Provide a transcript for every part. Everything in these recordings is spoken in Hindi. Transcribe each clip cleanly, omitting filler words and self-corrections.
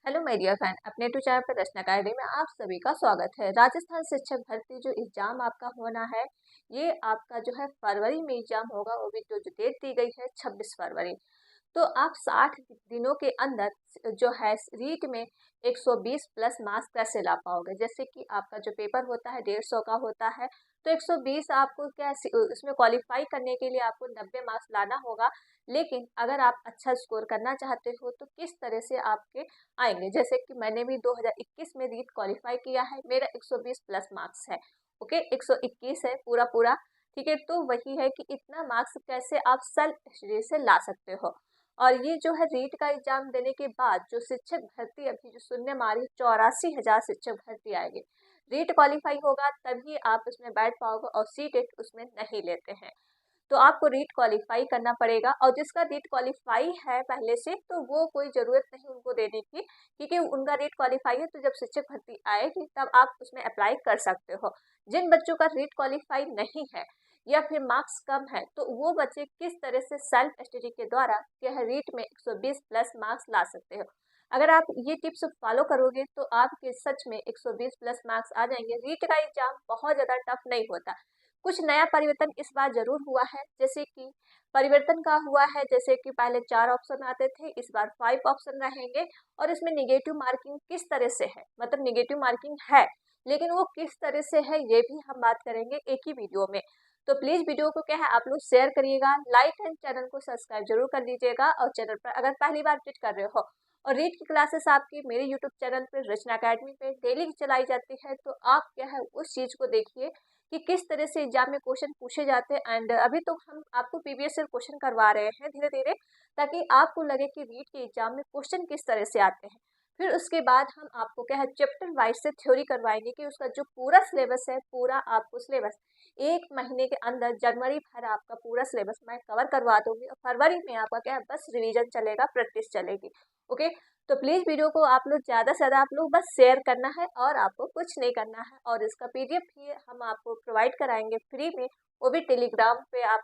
हेलो माय डियर फ्रेंड, अपने टू चैनल पर रचना अकेडमी में आप सभी का स्वागत है। राजस्थान शिक्षक भर्ती जो एग्जाम आपका होना है, ये आपका जो है फरवरी में एग्जाम होगा। वो भी जो डेट दी गई है 26 फरवरी। तो आप 60 दिनों के अंदर जो है रीट में 120 प्लस मार्क्स कैसे ला पाओगे। जैसे कि आपका जो पेपर होता है 150 का होता है, तो 120 आपको क्या उसमें क्वालिफाई करने के लिए आपको 90 मार्क्स लाना होगा। लेकिन अगर आप अच्छा स्कोर करना चाहते हो तो किस तरह से आपके आएंगे। जैसे कि मैंने भी 2021 में रीट क्वालिफाई किया है, मेरा 120 प्लस मार्क्स है। ओके, 121 है पूरा पूरा। ठीक है, तो वही है कि इतना मार्क्स कैसे आप सेल्फ स्टडी से ला सकते हो। और ये जो है रीट का एग्जाम देने के बाद जो शिक्षक भर्ती अभी जो सुनने में आ रही 84,000 शिक्षक भर्ती आएगी। रीट क्वालिफाई होगा तभी आप उसमें बैठ पाओगे, और सीटेट उसमें नहीं लेते हैं। तो आपको रीट क्वालिफाई करना पड़ेगा, और जिसका रीट क्वालिफाई है पहले से तो वो कोई ज़रूरत नहीं उनको देने की, क्योंकि उनका रीट क्वालिफाई है। तो जब शिक्षक भर्ती आएगी तब आप उसमें अप्लाई कर सकते हो। जिन बच्चों का रीट क्वालिफाई नहीं है या फिर मार्क्स कम है, तो वो बच्चे किस तरह से सेल्फ स्टडी के द्वारा क्या है रीट में 120 प्लस मार्क्स ला सकते हो। अगर आप ये टिप्स फॉलो करोगे तो आपके सच में 120 प्लस मार्क्स आ जाएंगे। रीट का एग्जाम बहुत ज़्यादा टफ नहीं होता। कुछ नया परिवर्तन इस बार जरूर हुआ है। जैसे कि परिवर्तन का हुआ है, जैसे कि पहले 4 ऑप्शन आते थे, इस बार 5 ऑप्शन रहेंगे। और इसमें निगेटिव मार्किंग किस तरह से है, मतलब निगेटिव मार्किंग है लेकिन वो किस तरह से है ये भी हम बात करेंगे एक ही वीडियो में। तो प्लीज वीडियो को क्या है आप लोग शेयर करिएगा, लाइक एंड चैनल को सब्सक्राइब जरूर कर लीजिएगा। और चैनल पर अगर पहली बार विजिट कर रहे हो, और रीट की क्लासेस आपकी मेरे यूट्यूब चैनल पर रचना अकेडमी पे डेली चलाई जाती है, तो आप क्या है उस चीज को देखिए कि किस तरह से एग्जाम में क्वेश्चन पूछे जाते हैं। एंड अभी तो हम आपको प्रीवियस ईयर क्वेश्चन करवा रहे हैं धीरे धीरे, ताकि आपको लगे कि रीट के एग्जाम में क्वेश्चन किस तरह से आते हैं। फिर उसके बाद हम आपको क्या है चैप्टर वाइज से थ्योरी करवाएंगे कि उसका जो पूरा सिलेबस है, पूरा आपको सिलेबस 1 महीने के अंदर जनवरी भर आपका पूरा सिलेबस मैं कवर करवा दूंगी। और फरवरी में आपका क्या है बस रिवीजन चलेगा, प्रैक्टिस चलेगी। ओके, तो प्लीज वीडियो को आप लोग ज्यादा से ज्यादा आप लोग बस शेयर करना है, और आपको कुछ नहीं करना है। और इसका पीडीएफ भी हम आपको प्रोवाइड कराएंगे फ्री में, वो भी टेलीग्राम पे आप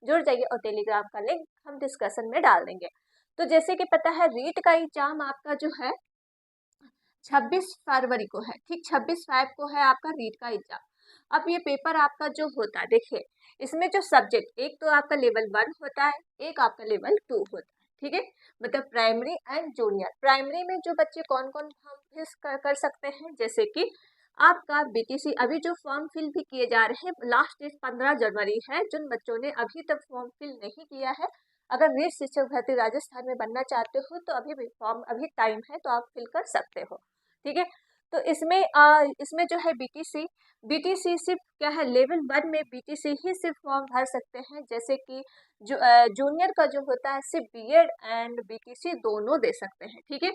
जुड़ जाइए, और टेलीग्राम का लिंक हम डिस्कशन में डाल देंगे। तो जैसे कि पता है रीट का एग्जाम आपका जो है 26 फरवरी को है। ठीक, 26/5 को है आपका रीट का एग्जाम। अब ये पेपर आपका जो होता है, देखिए इसमें जो सब्जेक्ट, एक तो आपका लेवल 1 होता है, एक आपका लेवल 2 होता है। ठीक है, मतलब प्राइमरी एंड जूनियर। प्राइमरी में जो बच्चे कौन कौन फॉर्म फिल कर सकते हैं, जैसे कि आपका बीटीसी। अभी जो फॉर्म फिल भी किए जा रहे हैं, लास्ट डेट 15 जनवरी है। जिन बच्चों ने अभी तक फॉर्म फिल नहीं किया है, अगर रीट शिक्षक भर्ती राजस्थान में बनना चाहते हो तो अभी भी फॉर्म अभी टाइम है, तो आप फिल कर सकते हो। ठीक है, तो इसमें जो है बीटीसी, बीटीसी सिर्फ क्या है लेवल 1 में बीटीसी ही सिर्फ फॉर्म भर सकते हैं। जैसे कि जो जूनियर का जो होता है सिर्फ बीएड एंड बीटीसी दोनों दे सकते हैं। ठीक है,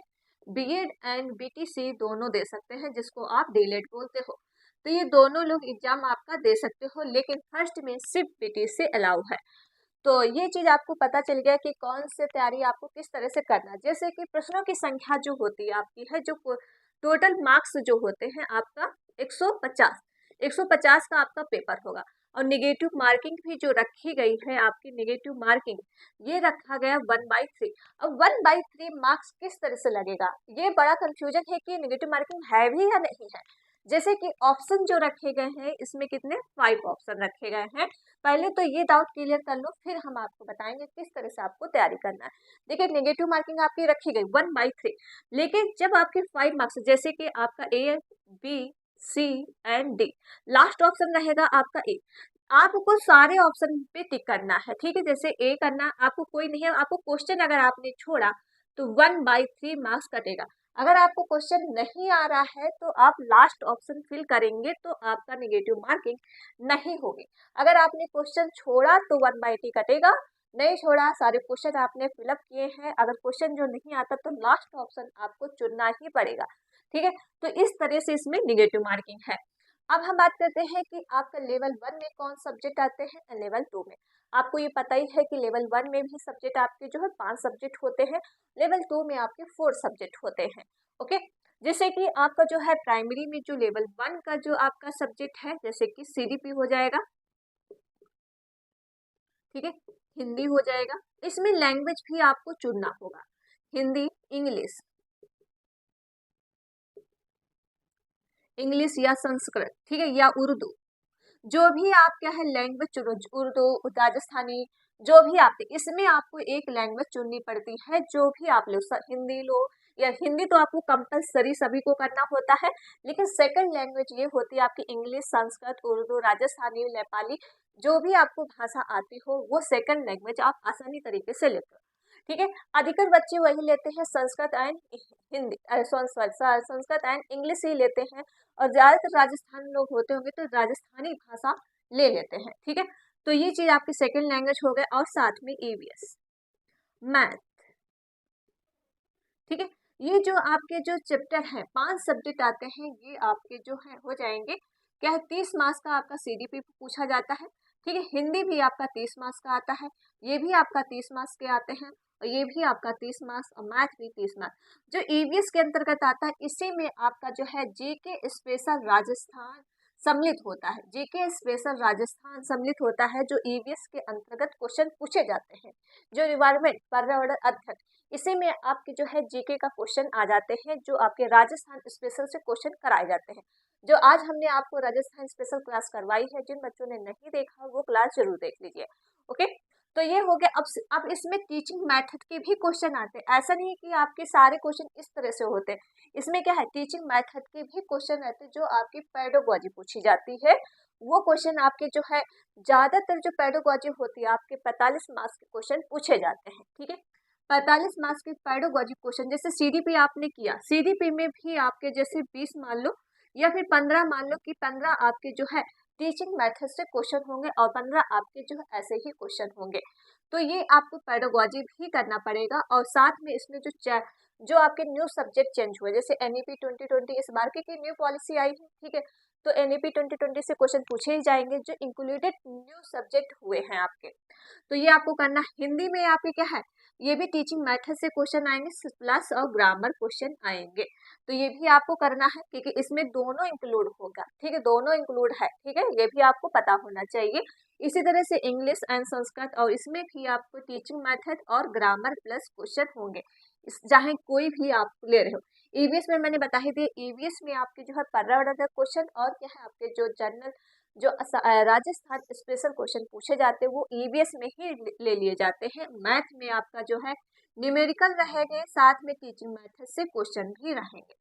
बीएड एंड बीटीसी दोनों दे सकते हैं, जिसको आप डीएलएड बोलते हो। तो ये दोनों लोग एग्जाम आपका दे सकते हो, लेकिन फर्स्ट में सिर्फ बीटीसी अलाउ है। तो ये चीज आपको पता चल गया कि कौन से तैयारी आपको किस तरह से करना है। जैसे कि प्रश्नों की संख्या जो होती है आपकी है, जो टोटल मार्क्स जो होते हैं आपका 150, 150 का आपका पेपर होगा। और निगेटिव मार्किंग भी जो रखी गई है आपकी, निगेटिव मार्किंग ये रखा गया 1/3। अब 1/3 मार्क्स किस तरह से लगेगा, ये बड़ा कंफ्यूजन है कि निगेटिव मार्किंग है भी या नहीं है। जैसे कि ऑप्शन जो रखे गए हैं, इसमें कितने 5 ऑप्शन रखे गए हैं। पहले तो ये डाउट क्लियर कर लो, फिर हम आपको बताएंगे किस तरह से आपको तैयारी करना है। देखिए नेगेटिव मार्किंग आपकी रखी गई 1/3, लेकिन जब आपके 5 मार्क्स, जैसे कि आपका A, B, C and D, last option रहेगा आपका ए। आपको सारे ऑप्शन पे टिक करना है। ठीक है, जैसे ए करना आपको कोई नहीं है, आपको क्वेश्चन अगर आपने छोड़ा तो 1/3 मार्क्स कटेगा। अगर आपको क्वेश्चन नहीं आ रहा है तो आप लास्ट ऑप्शन फिल करेंगे, तो आपका निगेटिव मार्किंग नहीं होगी। अगर आपने क्वेश्चन छोड़ा तो 1/3 कटेगा, नहीं छोड़ा सारे क्वेश्चन आपने फिलअप किए हैं, अगर क्वेश्चन जो नहीं आता तो लास्ट ऑप्शन आपको चुनना ही पड़ेगा। ठीक है, तो इस तरह से इसमें निगेटिव मार्किंग है। अब हम बात करते हैं कि आपका लेवल 1 में कौन सब्जेक्ट आते हैं और लेवल 2 में। आपको ये पता ही है कि लेवल 1 में भी सब्जेक्ट आपके जो है 5 सब्जेक्ट होते हैं, लेवल 2 में आपके 4 सब्जेक्ट होते हैं। ओके, जैसे कि आपका जो है प्राइमरी में जो लेवल 1 का जो आपका सब्जेक्ट है, जैसे कि सीडीपी हो जाएगा। ठीक है, हिंदी हो जाएगा। इसमें लैंग्वेज भी आपको चुनना होगा, हिंदी, इंग्लिश। इंग्लिश या संस्कृत, ठीक है, या उर्दू, जो भी आप क्या है लैंग्वेज चुनो, उर्दू, राजस्थानी, जो भी आप, इसमें आपको एक लैंग्वेज चुननी पड़ती है, जो भी आप लो, हिंदी लो, या हिंदी तो आपको कंपलसरी सभी को करना होता है, लेकिन सेकंड लैंग्वेज ये होती है आपकी इंग्लिश, संस्कृत, उर्दू, राजस्थानी, नेपाली, जो भी आपको भाषा आती हो वो सेकंड लैंग्वेज आप आसानी तरीके से लेते हो, ठीक है। अधिकतर बच्चे वही लेते हैं Sanskrit and Hindi, Sanskrit and English ही लेते हैं, और ज्यादातर राजस्थान लोग होते होंगे तो राजस्थानी भाषा ले लेते हैं, ठीक है। तो ये चीज आपकी सेकंड लैंग्वेज हो गए, और साथ में ईवीएस, मैथ, ठीक है। ये जो आपके जो चैप्टर हैं, 5 सब्जेक्ट आते हैं, ये आपके जो है हो जाएंगे क्या है, 30 मार्क्स का आपका सीडीपी पूछा जाता है, ठीक है। हिंदी भी आपका 30 मार्क्स का आता है, ये भी आपका 30 मार्क्स के आते हैं, और ये भी आपका 30 मार्क्स, और मैथ भी 30 मार्क्स। जो ईवीएस के अंतर्गत आता है, इसी में आपका जो है जीके स्पेशल राजस्थान सम्मिलित होता है, जीके स्पेशल राजस्थान सम्मिलित होता है, जो ईवीएस के अंतर्गत क्वेश्चन पूछे जाते हैं, जो इन्वायरमेंट पर्यावरण अध्ययन, इसी में आपके जो है जीके का क्वेश्चन आ जाते हैं, जो आपके राजस्थान स्पेशल से क्वेश्चन कराए जाते हैं, जो आज हमने आपको राजस्थान स्पेशल क्लास करवाई है। जिन बच्चों ने नहीं देखा वो क्लास जरूर देख लीजिए, ओके। तो ये हो गया। अब इसमें टीचिंग मेथड के भी क्वेश्चन आते हैं, ऐसा नहीं कि आपके सारे क्वेश्चन इस तरह से होते हैं, इसमें क्या है टीचिंग मेथड के भी क्वेश्चन रहते हैं, जो आपकी पेडागोजी पूछी जाती है, वो क्वेश्चन आपके जो है ज्यादातर जो पेडागोजी होती है आपके 45 मार्क्स के क्वेश्चन पूछे जाते हैं, ठीक है। 45 मार्क्स के पेडागोजी क्वेश्चन, जैसे सीडीपी आपने किया, सीडीपी में भी आपके जैसे 20 मान लो, या फिर 15 मान लो, कि 15 आपके जो है टीचिंग मेथड से क्वेश्चन होंगे, और 15 आपके जो है ऐसे ही क्वेश्चन होंगे। तो ये आपको पेडागोजी भी करना पड़ेगा, और साथ में इसमें जो आपके न्यू सब्जेक्ट चेंज हुए, जैसे एनईपी 2020 इस बार की न्यू पॉलिसी आई है, ठीक है। तो एनईपी 2020 से क्वेश्चन पूछे ही जाएंगे, जो इंक्लूडेड न्यू सब्जेक्ट हुए हैं आपके। तो ये आपको करना। हिंदी में आपके क्या है, ये भी टीचिंग मेथड से क्वेश्चन आएंगे, प्लस और ग्रामर क्वेश्चन आएंगे, तो ये भी आपको करना है, क्योंकि इसमें दोनों इंक्लूड होगा, ठीक है, दोनों इंक्लूड है, ठीक है, ये भी आपको पता होना चाहिए। इसी तरह से इंग्लिश एंड संस्कृत, और इसमें भी आपको टीचिंग मेथड और ग्रामर प्लस क्वेश्चन होंगे, चाहे कोई भी आप ले रहे हो। ईवीएस में मैंने बता ही दिया, ईवीएस में आपके जो है पर्यावरण क्वेश्चन, और क्या है आपके जो जनरल जो राजस्थान स्पेशल क्वेश्चन पूछे जाते हैं वो ईवीएस में ही ले लिए जाते हैं। मैथ में आपका जो है न्यूमेरिकल रहेंगे, साथ में टीचिंग मेथड से क्वेश्चन भी रहेंगे।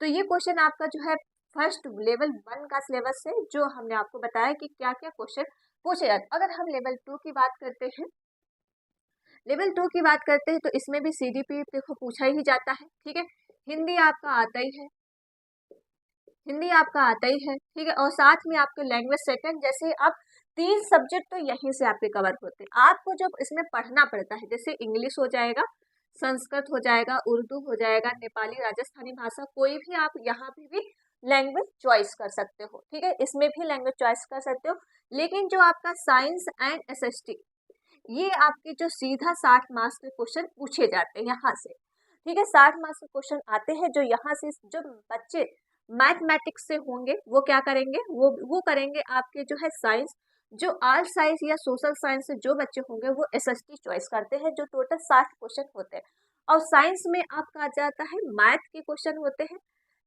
तो ये क्वेश्चन आपका जो है फर्स्ट लेवल 1 का सिलेबस है, जो हमने आपको बताया कि क्या क्या क्वेश्चन पूछे जाते। अगर हम लेवल 2 की बात करते हैं, लेवल 2 की बात करते हैं, तो इसमें भी सीडीपी देखो पूछा ही जाता है, ठीक है। हिंदी आपका आता ही है, हिंदी आपका आता ही है, ठीक है, और साथ में आपके लैंग्वेज सेकंड, जैसे अब 3 सब्जेक्ट तो यहीं से आपके कवर होते हैं। आपको जब इसमें पढ़ना पड़ता है, जैसे इंग्लिश हो जाएगा, संस्कृत हो जाएगा, उर्दू हो जाएगा, नेपाली, राजस्थानी भाषा, कोई भी आप यहाँ पे भी लैंग्वेज चॉइस कर सकते हो, ठीक है, इसमें भी लैंग्वेज चॉइस कर सकते हो। लेकिन जो आपका साइंस एंड एसएसटी, ये आपके जो सीधा 60 मार्क्स के क्वेश्चन पूछे जाते हैं यहाँ से, ठीक है, 60 मार्क्स के क्वेश्चन आते हैं, जो यहाँ से जो बच्चे मैथमेटिक्स से होंगे वो क्या करेंगे, वो करेंगे आपके जो है साइंस, जो आर्ट साइंस या सोशल साइंस से जो बच्चे होंगे वो एसएसटी चॉइस करते हैं, जो टोटल 60 क्वेश्चन होते हैं। और साइंस में आपका आ जाता है मैथ के क्वेश्चन होते हैं,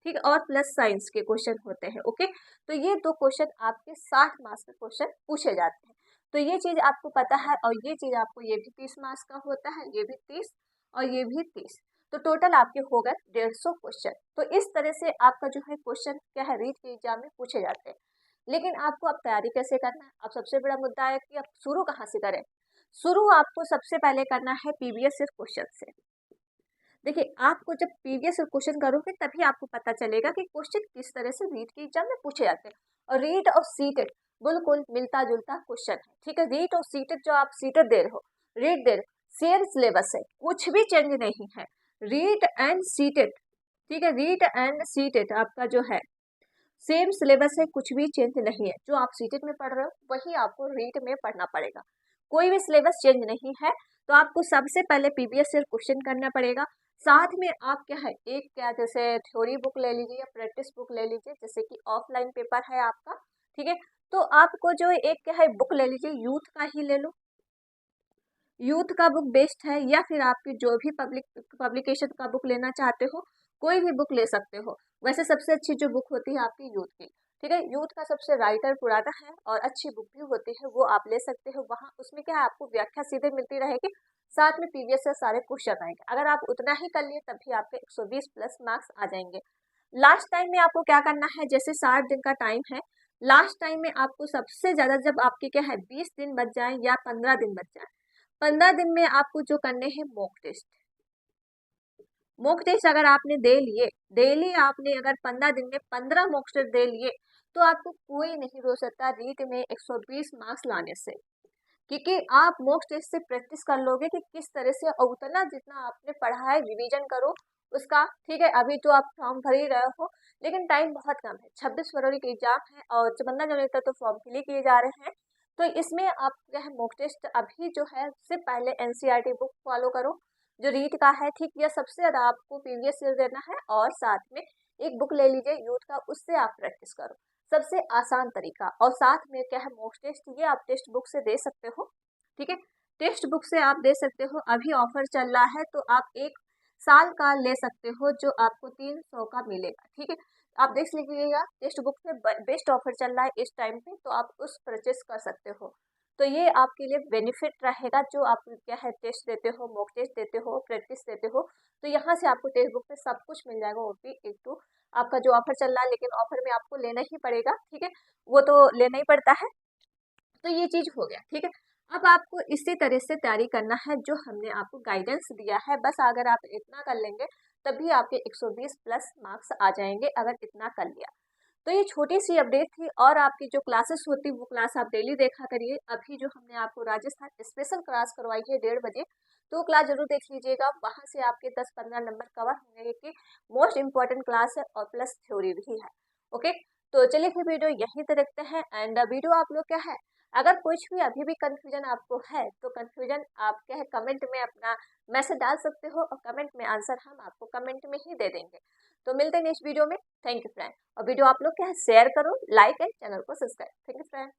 ठीक है, और प्लस साइंस के क्वेश्चन होते हैं, ओके। तो ये 2 क्वेश्चन आपके 60 मार्क्स के क्वेश्चन पूछे जाते हैं। तो ये चीज आपको पता है, और ये चीज आपको, ये भी 30 मार्क्स का होता है, ये भी 30 और ये भी 30, तो टोटल आपके हो गए 150 क्वेश्चन। तो इस तरह से आपका जो है क्वेश्चन क्या है रीट के एग्जाम में पूछे जाते हैं। लेकिन आपको अब तैयारी कैसे करना है, अब सबसे बड़ा मुद्दा है कि अब शुरू कहाँ से करें। शुरू आपको सबसे पहले करना है पीवीएस क्वेश्चन से। देखिए, आपको जब पीवीएस क्वेश्चन करोगे तभी आपको पता चलेगा कि क्वेश्चन किस तरह से रीट के एग्जाम में पूछे जाते हैं। और रीट और सीटेड बिल्कुल मिलता जुलता क्वेश्चन है, ठीक है। रीट और सीटेड, जो आप सीटेड दे रहे हो, रीट दे रहे हो, सेम सिलेबस है, कुछ भी चेंज नहीं है। रीट एंड सीटेड, ठीक है, रीट एंड सीटेड आपका जो है सेम सिलेबस है, कुछ भी चेंज नहीं है। जो आप सीटेड में पढ़ रहे हो वही आपको रीट में पढ़ना पड़ेगा, कोई भी सिलेबस चेंज नहीं है। तो आपको सबसे पहले पीवीएस से क्वेश्चन करना पड़ेगा। साथ में आप क्या है, एक क्या जैसे थ्योरी बुक ले लीजिए या प्रैक्टिस बुक ले लीजिए, जैसे कि ऑफलाइन पेपर है आपका, ठीक है। तो आपको जो एक क्या है बुक ले लीजिए, यूथ का ही ले लो, यूथ का बुक बेस्ट है, या फिर आपकी जो भी पब्लिकेशन का बुक लेना चाहते हो कोई भी बुक ले सकते हो। वैसे सबसे अच्छी जो बुक होती है आपकी यूथ की, ठीक है, यूथ का सबसे राइटर पुराना है और अच्छी बुक भी होती है, वो आप ले सकते हो। वहाँ उसमें क्या है, आपको व्याख्या सीधे मिलती रहेगी, साथ में प्रीवियस से सारे क्वेश्चन आएंगे। अगर आप उतना ही कर लिए तब भी आपके 120 प्लस मार्क्स आ जाएंगे। लास्ट टाइम में आपको क्या करना है, जैसे 60 दिन का टाइम है, लास्ट टाइम में आपको सबसे ज्यादा, जब आपके क्या है 20 दिन बच जाए या 15 दिन बच जाए, 15 दिन में आपको जो करने हैं मॉक टेस्ट। मॉक टेस्ट अगर आपने दे लिए, डेली आपने अगर 15 दिन में 15 मॉक टेस्ट दे लिए, तो आपको कोई नहीं रोक सकता रीट में 120 मार्क्स लाने से। क्योंकि आप मॉक टेस्ट से प्रैक्टिस कर लोगे कि किस तरह से, और उतना जितना आपने पढ़ा है रिवीजन करो उसका। ठीक है, अभी तो आप फॉर्म भर ही रहे हो, लेकिन टाइम बहुत कम है, 26 फरवरी की एग्जाम है और 15 जनवरी तक तो फॉर्म फिल किए जा रहे हैं। तो इसमें आप जो है मॉक टेस्ट अभी जो है, उससे पहले एनसीईआरटी बुक फॉलो करो जो रीट का है। ठीक, यह सबसे ज्यादा आपको प्रीवियस ईयर देना है, और साथ में एक बुक ले लीजिए यूथ का, उससे आप प्रैक्टिस करो, सबसे आसान तरीका। और साथ में क्या है मॉक टेस्ट, ये आप टेक्स्ट बुक से दे सकते हो। ठीक है, टेक्स्ट बुक से आप दे सकते हो, अभी ऑफर चल रहा है तो आप 1 साल का ले सकते हो जो आपको 300 का मिलेगा। ठीक है, आप देख लीजिएगा टेक्स्ट बुक से बेस्ट ऑफर चल रहा है इस टाइम पे, तो आप उस परचेस कर सकते हो। तो ये आपके लिए बेनिफिट रहेगा, जो आप क्या है टेस्ट देते हो, मॉक टेस्ट देते हो, प्रैक्टिस देते हो, तो यहाँ से आपको टेक्स्ट बुक में सब कुछ मिल जाएगा। वो भी एक तो आपका जो ऑफर चल रहा है, लेकिन ऑफर में आपको लेना ही पड़ेगा। ठीक है, वो तो लेना ही पड़ता है। तो ये चीज हो गया। ठीक है, अब आपको इसी तरह से तैयारी करना है जो हमने आपको गाइडेंस दिया है, बस अगर आप इतना कर लेंगे तभी आपके 120 प्लस मार्क्स आ जाएंगे, अगर इतना कर लिया। तो ये छोटी सी अपडेट थी, और आपकी जो क्लासेस होती वो क्लास आप डेली देखा करिए। अभी जो हमने आपको राजस्थान स्पेशल क्लास करवाई है 1:30 बजे, तो क्लास जरूर देख लीजिएगा, वहां से आपके 10-15 नंबर कवर होंगे, कि मोस्ट इंपॉर्टेंट क्लास है और प्लस थ्योरी भी है। ओके, तो चलिए फिर वीडियो यहीं तक रखते हैं। एंड वीडियो आप लोग क्या है, अगर कुछ भी अभी भी कंफ्यूजन आपको है, तो कंफ्यूजन आप क्या है कमेंट में अपना मैसेज डाल सकते हो, और कमेंट में आंसर हम आपको कमेंट में ही दे देंगे। तो मिलते हैं नेक्स्ट वीडियो में। थैंक यू फ्रेंड, और वीडियो आप लोग क्या है शेयर करो, लाइक एंड चैनल को सब्सक्राइब। Thank you friend.